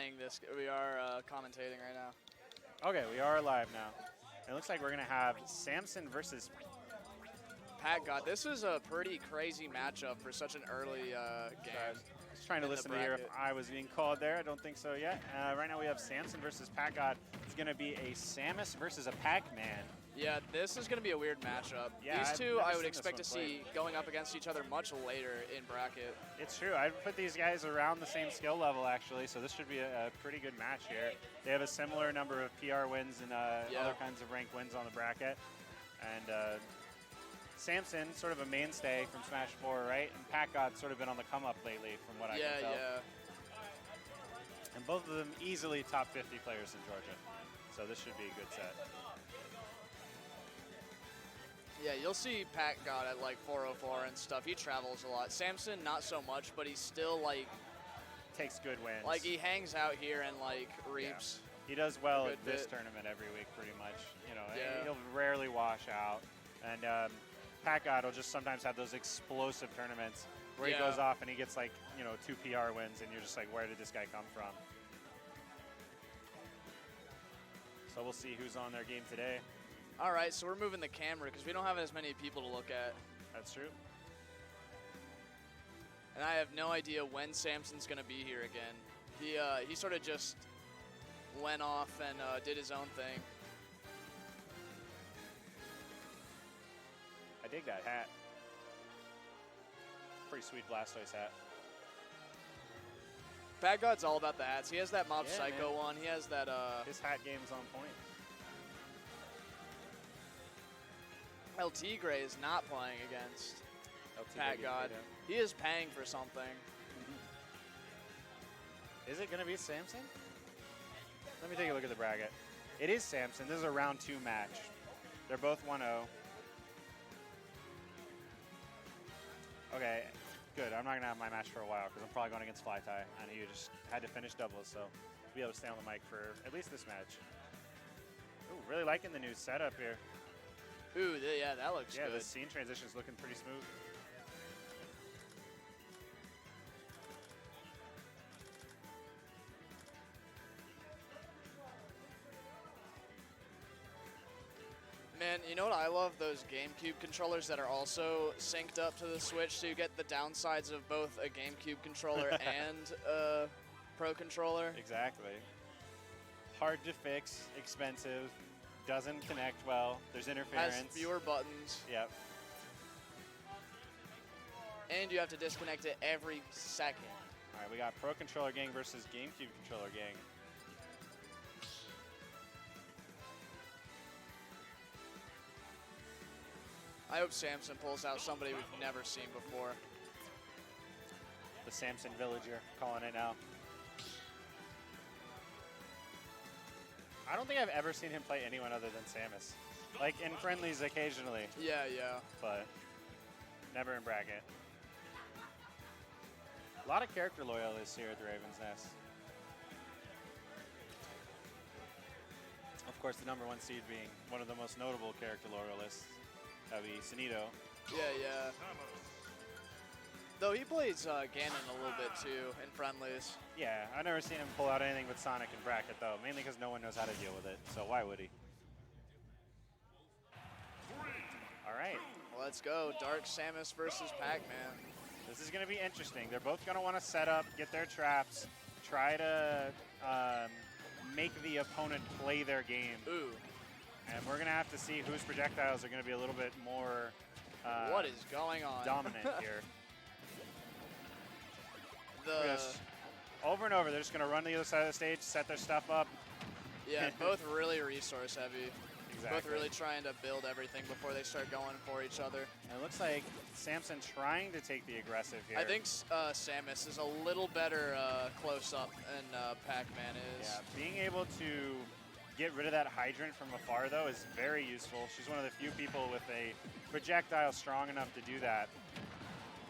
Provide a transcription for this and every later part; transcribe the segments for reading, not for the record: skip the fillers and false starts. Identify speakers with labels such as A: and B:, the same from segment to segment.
A: playing this. We are commentating right now.
B: Okay, we are live now. It looks like we're going to have Samsin versus
A: PacGod. This is a pretty crazy matchup for such an early game.
B: Just trying to listen to hear if I was being called there. I don't think so yet. Right now we have Samsin versus PacGod. It's going to be a Samus versus a Pac-Man.
A: Yeah, this is going to be a weird matchup.
B: Yeah,
A: these two I would expect to
B: played.
A: see going up against each other much later in bracket.
B: It's true. I'd put these guys around the same skill level, actually, so this should be a pretty good match here. They have a similar number of PR wins and other kinds of rank wins on the bracket. And Samsin, sort of a mainstay from Smash 4, right? And PacGod's sort of been on the come-up lately, from what I can tell.
A: Yeah.
B: And both of them easily top 50 players in Georgia. So this should be a good set.
A: Yeah, you'll see PacGod at like 404 and stuff. He travels a lot. Samsin, not so much, but he's still like
B: takes good wins.
A: Like he hangs out here and like reaps.
B: Yeah. He does well at this tournament every week, pretty much. You know, he'll rarely wash out. And PacGod will just sometimes have those explosive tournaments where he goes off and he gets like 2 PR wins, and you're just like, where did this guy come from? So we'll see who's on their game today.
A: All right, so we're moving the camera because we don't have as many people to look at.
B: That's true.
A: And I have no idea when Samson's going to be here again. He sort of just went off and did his own thing.
B: I dig that hat. Pretty sweet Blastoise hat.
A: PacGod's all about the hats. He has that Mob Psycho one. He has that.
B: His hat game's on point.
A: LT Gray is not playing against PacGod. He is paying for something.
B: Is it going to be Samsin? Let me take a look at the bracket. It is Samsin. This is a round 2 match. They're both 1-0. Okay, good. I'm not going to have my match for a while because I'm probably going against Flytie. I know you just had to finish doubles, so to be able to stay on the mic for at least this match. Ooh, really liking the new setup here.
A: Ooh, yeah, that looks good.
B: Yeah, the scene transition is looking pretty smooth.
A: Man, you know what I love? Those GameCube controllers that are also synced up to the Switch, so you get the downsides of both a GameCube controller and a Pro controller.
B: Exactly. Hard to fix, expensive. Doesn't connect well. There's interference.
A: Has fewer buttons.
B: Yep.
A: And you have to disconnect it every second.
B: All right, we got Pro Controller Gang versus GameCube Controller Gang.
A: I hope Samsin pulls out somebody we've never seen before.
B: The Samsin Villager, calling it now. I don't think I've ever seen him play anyone other than Samus. Like in friendlies occasionally.
A: Yeah.
B: But never in bracket. A lot of character loyalists here at the Raven's Nest. Of course, the #1 seed being one of the most notable character loyalists. That would be Sunito.
A: Yeah. Though he plays Ganon a little bit too in friendlies.
B: Yeah, I've never seen him pull out anything with Sonic in bracket though, mainly because no one knows how to deal with it, so why would he? All right.
A: Let's go, Dark Samus versus Pac-Man.
B: This is going to be interesting. They're both going to want to set up, get their traps, try to make the opponent play their game.
A: Ooh.
B: And we're going to have to see whose projectiles are going to be a little bit more
A: what is going on?
B: Dominant here. Over and over, they're just going to run to the other side of the stage, set their stuff up.
A: Yeah, both really resource heavy.
B: Exactly.
A: Both really trying to build everything before they start going for each other.
B: And it looks like Samsin trying to take the aggressive here.
A: I think Samus is a little better close up than Pac-Man is.
B: Yeah, being able to get rid of that hydrant from afar, though, is very useful. She's one of the few people with a projectile strong enough to do that.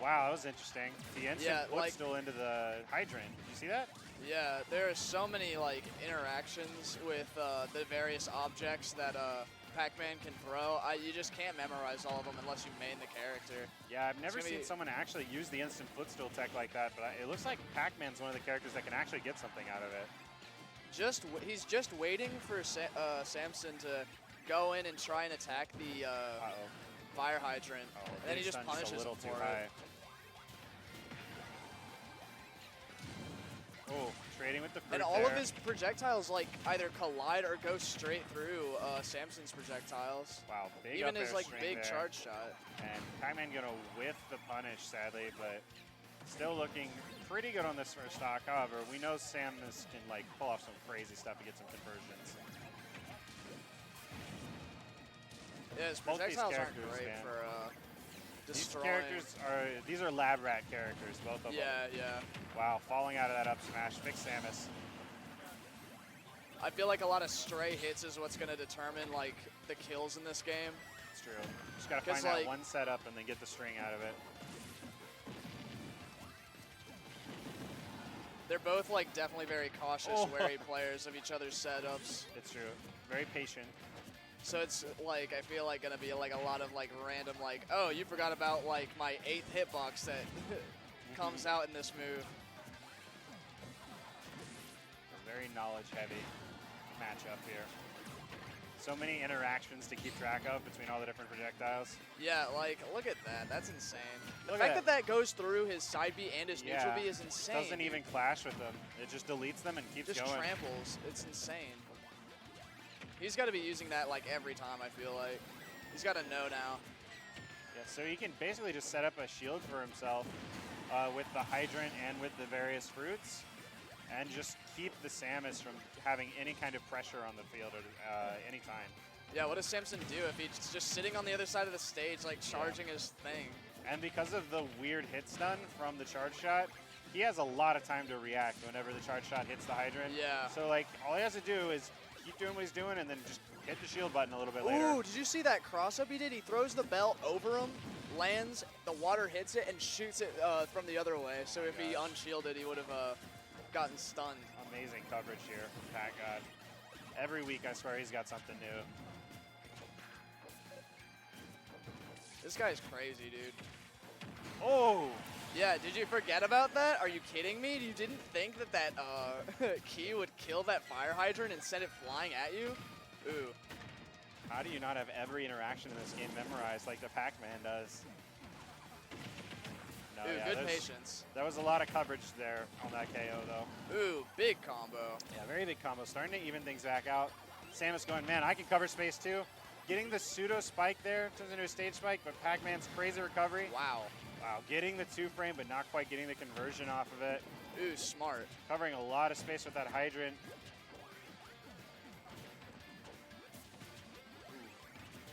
B: Wow, that was interesting. The instant foot still into the hydrant. Did you see that?
A: Yeah, there are so many like interactions with the various objects that Pac-Man can throw. You just can't memorize all of them unless you main the character.
B: Yeah, I've never seen someone actually use the instant footstool tech like that, but it looks like Pac-Man's one of the characters that can actually get something out of it.
A: He's just waiting for Samsin to go in and try and attack the fire hydrant, and then he just punishes him for it.
B: Oh, trading with the fruit
A: and all of his projectiles like either collide or go straight through Samson's projectiles.
B: Wow, big
A: even his like big
B: there.
A: Charge shot.
B: And Pac-Man gonna whiff the punish, sadly, but still looking pretty good on this first stock. However, we know Samus can like pull off some crazy stuff and get some conversions.
A: Yeah, his projectiles aren't great for destroying.
B: These are lab rat characters, both of them.
A: Yeah.
B: Wow, falling out of that up smash. Big Samus.
A: I feel like a lot of stray hits is what's going to determine like the kills in this game.
B: It's true. Just got to find that one setup and then get the string out of it.
A: They're both like definitely very cautious, wary players of each other's setups.
B: It's true. Very patient.
A: So it's like, I feel like gonna be like a lot of like random like, oh, you forgot about like my 8th hitbox that comes out in this move.
B: A very knowledge heavy matchup here. So many interactions to keep track of between all the different projectiles.
A: Yeah, like look at that. That's insane. The fact that goes through his side B and his neutral B is insane.
B: Doesn't even clash with them. It just deletes them and keeps going.
A: Just tramples. It's insane. He's got to be using that like every time, I feel like. He's got to know now.
B: Yeah, so he can basically just set up a shield for himself with the hydrant and with the various fruits and just keep the Samus from having any kind of pressure on the field at any time.
A: Yeah, what does Samsin do if he's just sitting on the other side of the stage, like charging his thing?
B: And because of the weird hit stun from the charge shot, he has a lot of time to react whenever the charge shot hits the hydrant.
A: Yeah.
B: So like all he has to do is keep doing what he's doing and then just hit the shield button a little bit later.
A: Ooh, did you see that cross-up he did? He throws the belt over him, lands, the water hits it, and shoots it from the other way. So if he unshielded, he would have gotten stunned.
B: Amazing coverage here from PacGod. Every week, I swear, he's got something new.
A: This guy's crazy, dude.
B: Oh!
A: Yeah, did you forget about that? Are you kidding me? You didn't think that key would kill that fire hydrant and send it flying at you? Ooh.
B: How do you not have every interaction in this game memorized like the Pac-Man does? No,
A: Ooh, good patience.
B: That was a lot of coverage there on that KO, though.
A: Ooh, big combo.
B: Yeah, very big combo. Starting to even things back out. Samus going, man, I can cover space too. Getting the pseudo spike there, turns into a stage spike, but Pac-Man's crazy recovery.
A: Wow.
B: Wow, getting the 2-frame, but not quite getting the conversion off of it.
A: Ooh, smart.
B: Covering a lot of space with that hydrant.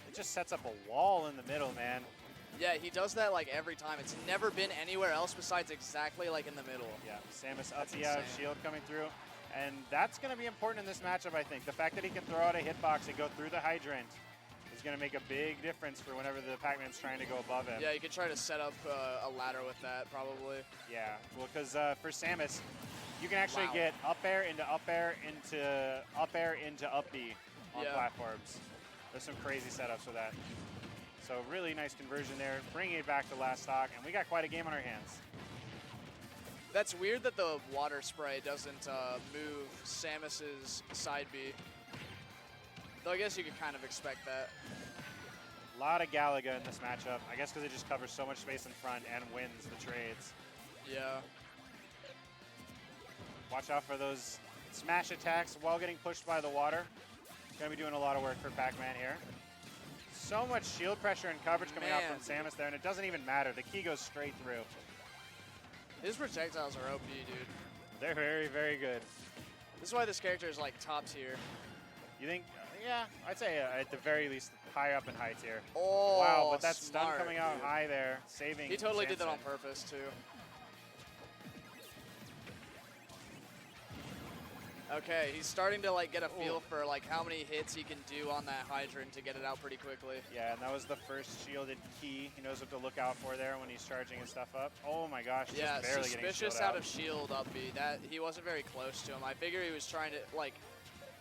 B: It just sets up a wall in the middle, man.
A: Yeah, he does that like every time. It's never been anywhere else besides exactly like in the middle.
B: Yeah, Samus up the shield coming through. And that's going to be important in this matchup, I think. The fact that he can throw out a hitbox and go through the hydrant is going to make a big difference for whenever the Pac-Man's trying to go above him.
A: Yeah, you could try to set up a ladder with that, probably.
B: Yeah, well, because for Samus, you can actually get up air into up air into up air into up B on platforms. There's some crazy setups for that. So really nice conversion there, bringing it back to last stock, and we got quite a game on our hands.
A: That's weird that the water spray doesn't move Samus's side B. Though I guess you could kind of expect that.
B: A lot of Galaga in this matchup. I guess because it just covers so much space in front and wins the trades.
A: Yeah.
B: Watch out for those smash attacks while getting pushed by the water. Going to be doing a lot of work for Pac-Man here. So much shield pressure and coverage coming out from Samus there, and it doesn't even matter. The key goes straight through.
A: His projectiles are OP, dude.
B: They're very, very good.
A: This is why this character is like top tier.
B: You think? Yeah, I'd say at the very least high up in high tier.
A: Oh,
B: wow, but that
A: smart,
B: stun coming out
A: dude.
B: high there, saving.
A: He totally
B: Samson.
A: did that on purpose too. Okay, he's starting to like get a feel for like how many hits he can do on that hydrant to get it out pretty quickly.
B: Yeah, and that was the first shielded key. He knows what to look out for there when he's charging his stuff up. Oh my gosh,
A: yeah,
B: just barely
A: suspicious
B: getting
A: out of shield up B. That he wasn't very close to him. I figure he was trying to like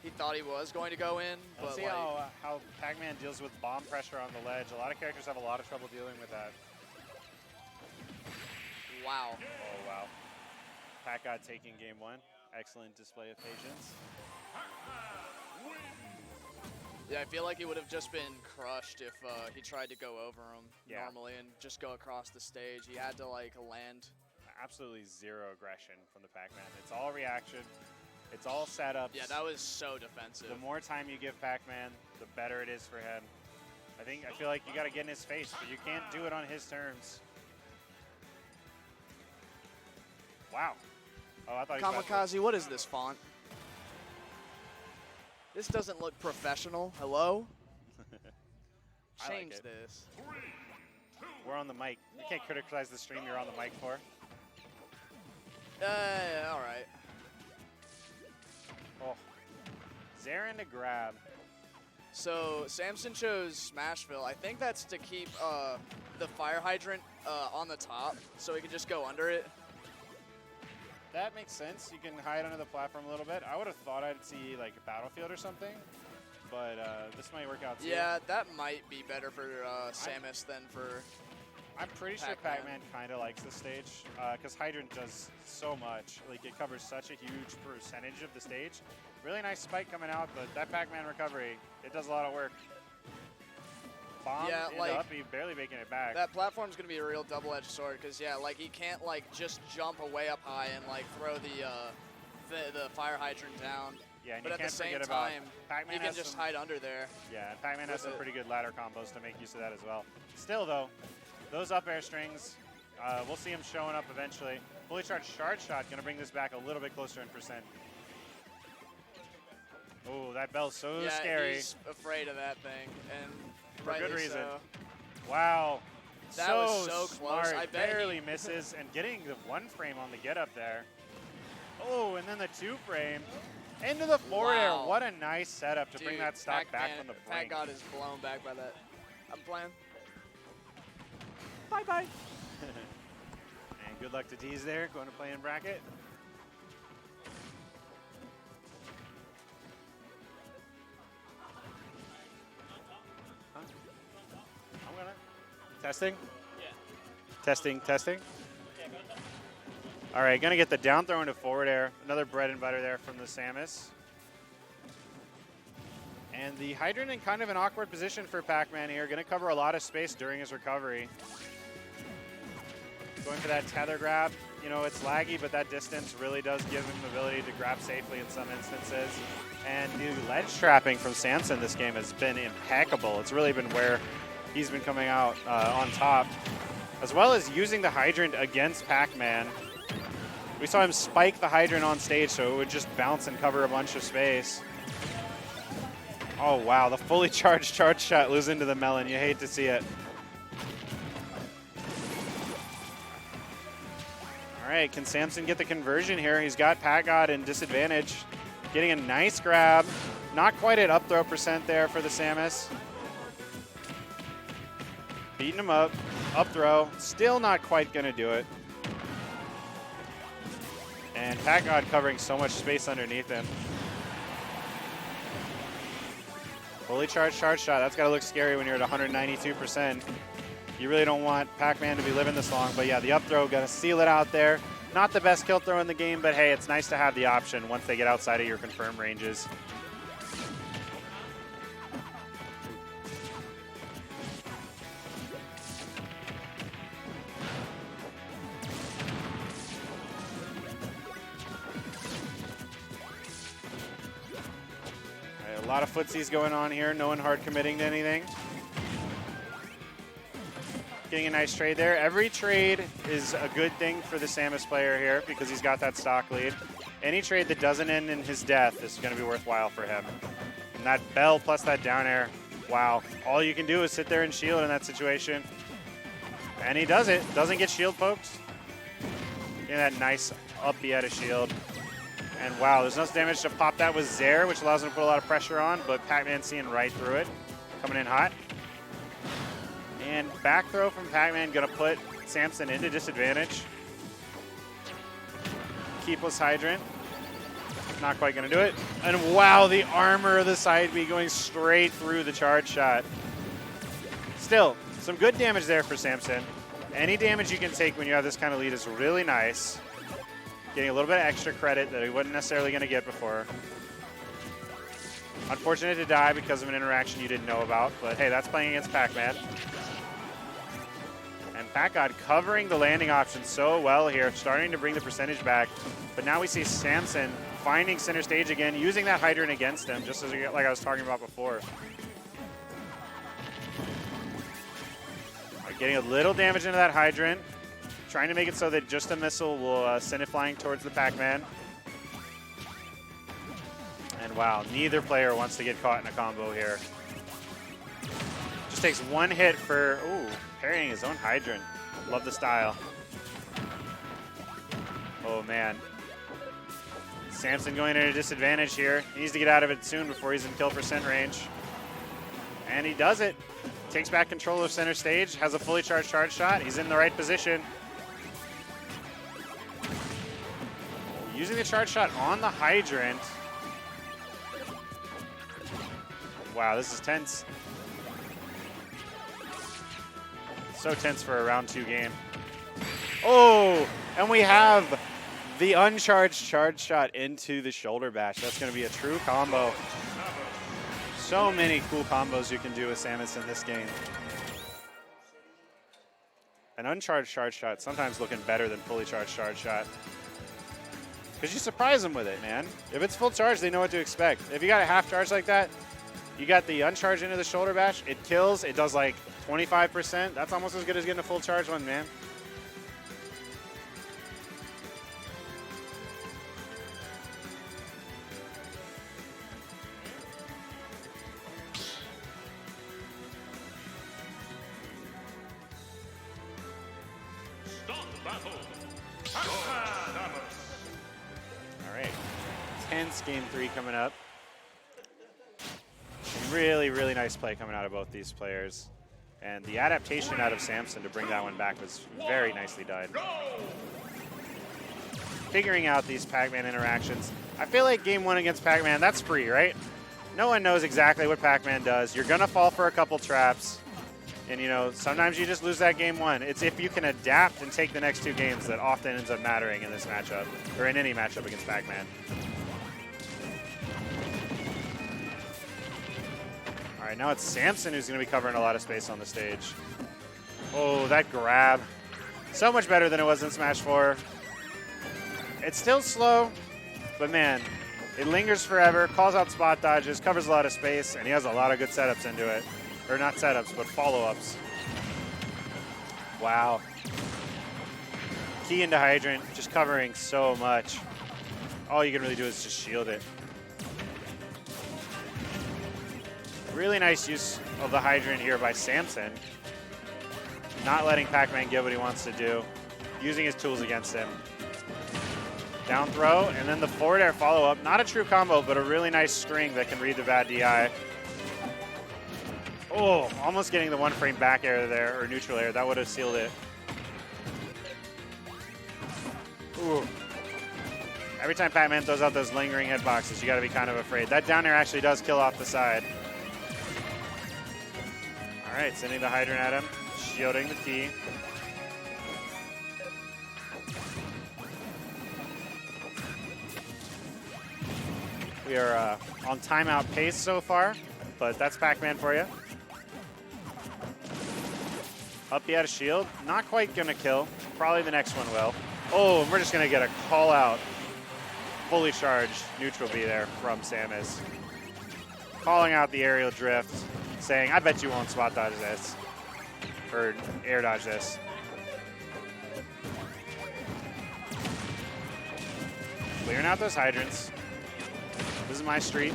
A: he thought he was going to go in.
B: Let's see how Pac-Man deals with bomb pressure on the ledge. A lot of characters have a lot of trouble dealing with that.
A: Wow.
B: Oh, wow. PacGod taking game 1. Excellent display of patience.
A: Yeah, I feel like he would have just been crushed if he tried to go over him normally and just go across the stage. He had to like land.
B: Absolutely zero aggression from the Pac-Man. It's all reaction. It's all setups.
A: Yeah, that was so defensive.
B: The more time you give Pac-Man, the better it is for him. I feel like you got to get in his face, but you can't do it on his terms. Wow. Oh, I thought he was
A: Kamikaze, what is this font? This doesn't look professional. Hello? Change this.
B: We're on the mic. You can't criticize the stream you're on the mic for.
A: Yeah, all right.
B: Oh. Zarin to grab.
A: So Samsin chose Smashville. I think that's to keep the fire hydrant on the top so he can just go under it.
B: That makes sense. You can hide under the platform a little bit. I would have thought I'd see like a Battlefield or something, but this might work out too.
A: Yeah, that might be better for Samus than for
B: I'm pretty sure Pac-Man kind of likes the stage because Hydrant does so much. Like it covers such a huge percentage of the stage. Really nice spike coming out, but that Pac-Man recovery, it does a lot of work. Bomb up, he barely making it back.
A: That platform's gonna be a real double-edged sword because like he can't like just jump way up high and like throw the fire hydrant down.
B: Yeah, and
A: but
B: you
A: at
B: can't
A: the same
B: forget
A: time,
B: Pac-Man
A: he can just hide under there.
B: Yeah, and Pac-Man has some pretty good ladder combos to make use of that as well. Still though, those up air strings, we'll see him showing up eventually. Fully charged shard shot, gonna bring this back a little bit closer in percent. Oh, that bell's so scary.
A: He's afraid of that thing, and
B: for good reason.
A: So.
B: Wow.
A: That was so
B: smart.
A: close. I bet
B: barely misses, and getting the 1 frame on the get up there. Oh, and then the 2 frame into the forward air. What a nice setup to bring that stock back from the brink.
A: PacGod is blown back by that. I'm playing.
B: Bye-bye. And good luck to D's there, going to play in bracket. Testing? Yeah. Testing, testing. All right, gonna get the down throw into forward air. Another bread and butter there from the Samus. And the Hydrant in kind of an awkward position for Pac-Man here. Gonna cover a lot of space during his recovery. Going for that tether grab. You know, it's laggy, but that distance really does give him the ability to grab safely in some instances. And the ledge trapping from Samsin this game has been impeccable. It's really been where he's been coming out on top, as well as using the Hydrant against Pac-Man. We saw him spike the Hydrant on stage so it would just bounce and cover a bunch of space. Oh wow, the fully charged charge shot losing to the melon. You hate to see it. All right, can Samsin get the conversion here? He's got PacGod in disadvantage. Getting a nice grab. Not quite at up throw percent there for the Samus. Beating him up throw, still not quite gonna do it. And PacGod covering so much space underneath him. Fully charged charge shot, that's gotta look scary when you're at 192%. You really don't want Pac-Man to be living this long, but yeah, the up throw, gotta seal it out there. Not the best kill throw in the game, but hey, it's nice to have the option once they get outside of your confirmed ranges. A lot of footsies going on here. No one hard committing to anything. Getting a nice trade there. Every trade is a good thing for the Samus player here because he's got that stock lead. Any trade that doesn't end in his death is going to be worthwhile for him. And that bell plus that down air, wow. All you can do is sit there and shield in that situation. And he does it. Doesn't get shield poked. Getting that nice up B out of shield. And wow, there's no damage to pop that with Zair, which allows him to put a lot of pressure on, but Pac-Man seeing right through it. Coming in hot. And back throw from Pac-Man gonna put Samsin into disadvantage. Keepless Hydrant. not quite going to do it. And wow, the armor of the side B going straight through the charge shot. Still, some good damage there for Samsin. Any damage you can take when you have this kind of lead is really nice. Getting a little bit of extra credit that he wasn't necessarily going to get before. Unfortunate to die because of an interaction you didn't know about, but hey, that's playing against Pac-Man. And PacGod covering the landing option so well here, starting to bring the percentage back. But now we see Samsin finding center stage again, using that hydrant against him, just as like I was talking about before. Getting a little damage into that hydrant, trying to make it so that just a missile will send it flying towards the Pac-Man. And wow, neither player wants to get caught in a combo here. Just takes one hit for, ooh, parrying his own hydrant. Love the style. Oh man. Samsin going at a disadvantage here. He needs to get out of it soon before he's in kill percent range. And he does it. Takes back control of center stage, has a fully charged charge shot. He's in the right position. Using the charge shot on the hydrant. Wow, this is tense. So tense for a round 2 game. Oh, and we have the uncharged charge shot into the shoulder bash. That's going to be a true combo. So many cool combos you can do with Samus in this game. An uncharged charge shot sometimes looking better than fully charged charge shot. Because you surprise them with it, man. If it's full charge, they know what to expect. If you got a half charge like that, you got the uncharged into the shoulder bash, it kills, it does like 25%. That's almost as good as getting a full charge one, man. All right, tense game 3 coming up. Really, really nice play coming out of both these players. And the adaptation out of Samsin to bring that one back was very nicely done. Figuring out these Pac-Man interactions. I feel like game 1 against Pac-Man, that's free, right? No one knows exactly what Pac-Man does. You're gonna fall for a couple traps. And you know, sometimes you just lose that game 1. It's if you can adapt and take the next 2 games that often ends up mattering in this matchup, or in any matchup against Pac-Man. All right, now it's Samsin who's going to be covering a lot of space on the stage. Oh, that grab. So much better than it was in Smash 4. It's still slow, but man, it lingers forever, calls out spot dodges, covers a lot of space, and he has a lot of good setups into it. Or not setups, but follow-ups. Wow. Key into hydrant, just covering so much. All you can really do is just shield it. Really nice use of the hydrant here by Samsin. Not letting Pac-Man get what he wants to do. Using his tools against him. Down throw, and then the forward air follow-up. Not a true combo, but a really nice string that can read the bad DI. Oh, almost getting the 1 frame back air there, or neutral air. That would have sealed it. Ooh. Every time Pac-Man throws out those lingering hitboxes, you got to be kind of afraid. That down air actually does kill off the side. All right, sending the hydrant at him, shielding the key. We are on timeout pace so far, but that's Pac-Man for you. Up he had a shield, not quite gonna kill. Probably the next one will. Oh, and we're just gonna get a call out. Fully charged neutral B there from Samus. Calling out the aerial drift, saying, I bet you won't spot dodge this. Or air dodge this. Clearing out those hydrants. This is my street.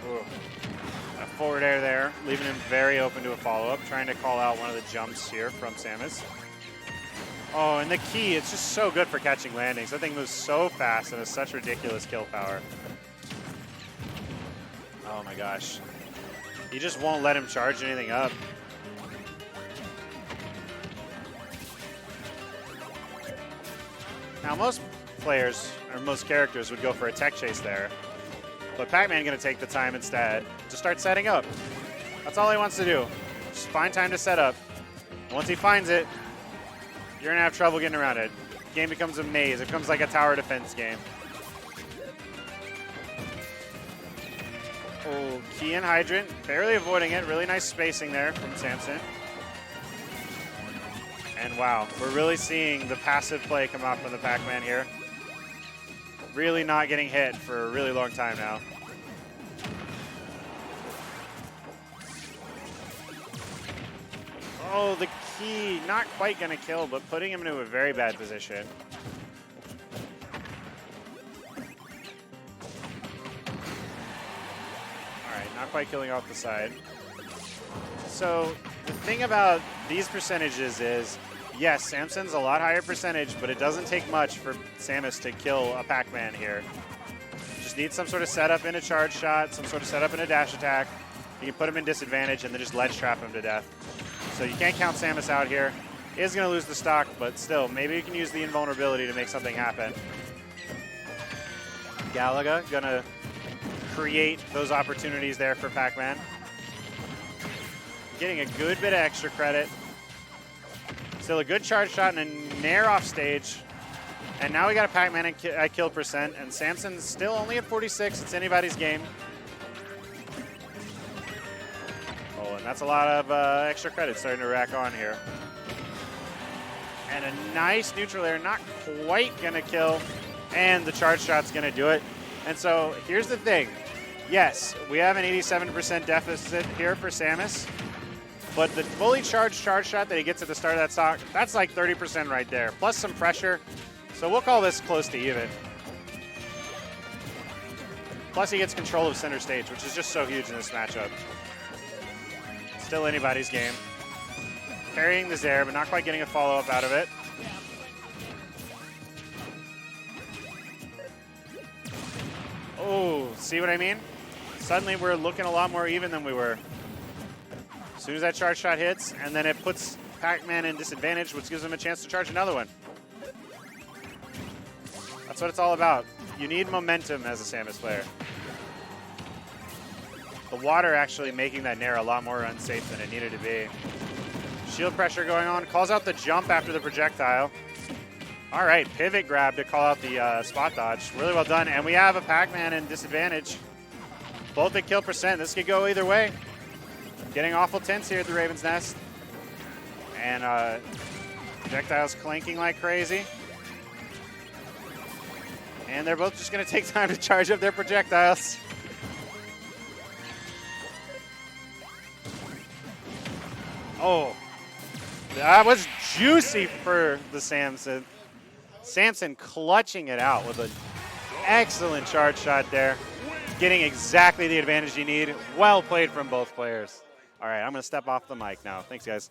B: Ooh. A forward air there, leaving him very open to a follow-up, trying to call out one of the jumps here from Samus. Oh, and the key, it's just so good for catching landings. That thing moves so fast and has such ridiculous kill power. Oh my gosh. He just won't let him charge anything up. Now most players, or most characters, would go for a tech chase there. But Pac-Man gonna take the time instead to start setting up. That's all he wants to do. Just find time to set up. Once he finds it, you're gonna have trouble getting around it. The game becomes a maze. It becomes like a tower defense game. Oh, key and hydrant, barely avoiding it. Really nice spacing there from Samsin. And wow, we're really seeing the passive play come out from the Pac-Man here. Really not getting hit for a really long time now. Oh, the key, not quite gonna kill, but putting him into a very bad position. All right, not quite killing off the side. So the thing about these percentages is, yes, Samson's a lot higher percentage, but it doesn't take much for Samus to kill a Pac-Man here. Just need some sort of setup in a charge shot, some sort of setup in a dash attack. You can put him in disadvantage and then just ledge trap him to death. So you can't count Samus out here. He is going to lose the stock, but still, maybe you can use the invulnerability to make something happen. Galaga going to create those opportunities there for Pac-Man. Getting a good bit of extra credit. Still a good charge shot and a nair off stage. And now we got a Pac-Man at kill percent, and Samson's still only at 46. It's anybody's game. Oh, and that's a lot of extra credit starting to rack on here. And a nice neutral air, not quite gonna kill, and the charge shot's gonna do it. And so here's the thing. Yes, we have an 87% deficit here for Samus. But the fully charged charge shot that he gets at the start of that stock, that's like 30% right there, plus some pressure. So we'll call this close to even. Plus he gets control of center stage, which is just so huge in this matchup. Still anybody's game. Carrying the Zaire, but not quite getting a follow-up out of it. Oh, see what I mean? Suddenly we're looking a lot more even than we were. As soon as that charge shot hits, and then it puts Pac-Man in disadvantage, which gives him a chance to charge another one. That's what it's all about. You need momentum as a Samus player. The water actually making that nair a lot more unsafe than it needed to be. Shield pressure going on, calls out the jump after the projectile. All right, pivot grab to call out the spot dodge. Really well done, and we have a Pac-Man in disadvantage. Both at kill percent. This could go either way. Getting awful tense here at the Raven's Nest. And projectiles clanking like crazy. And they're both just going to take time to charge up their projectiles. Oh, that was juicy for the Samsin. Samsin clutching it out with an excellent charge shot there. Getting exactly the advantage you need. Well played from both players. All right, I'm going to step off the mic now. Thanks, guys.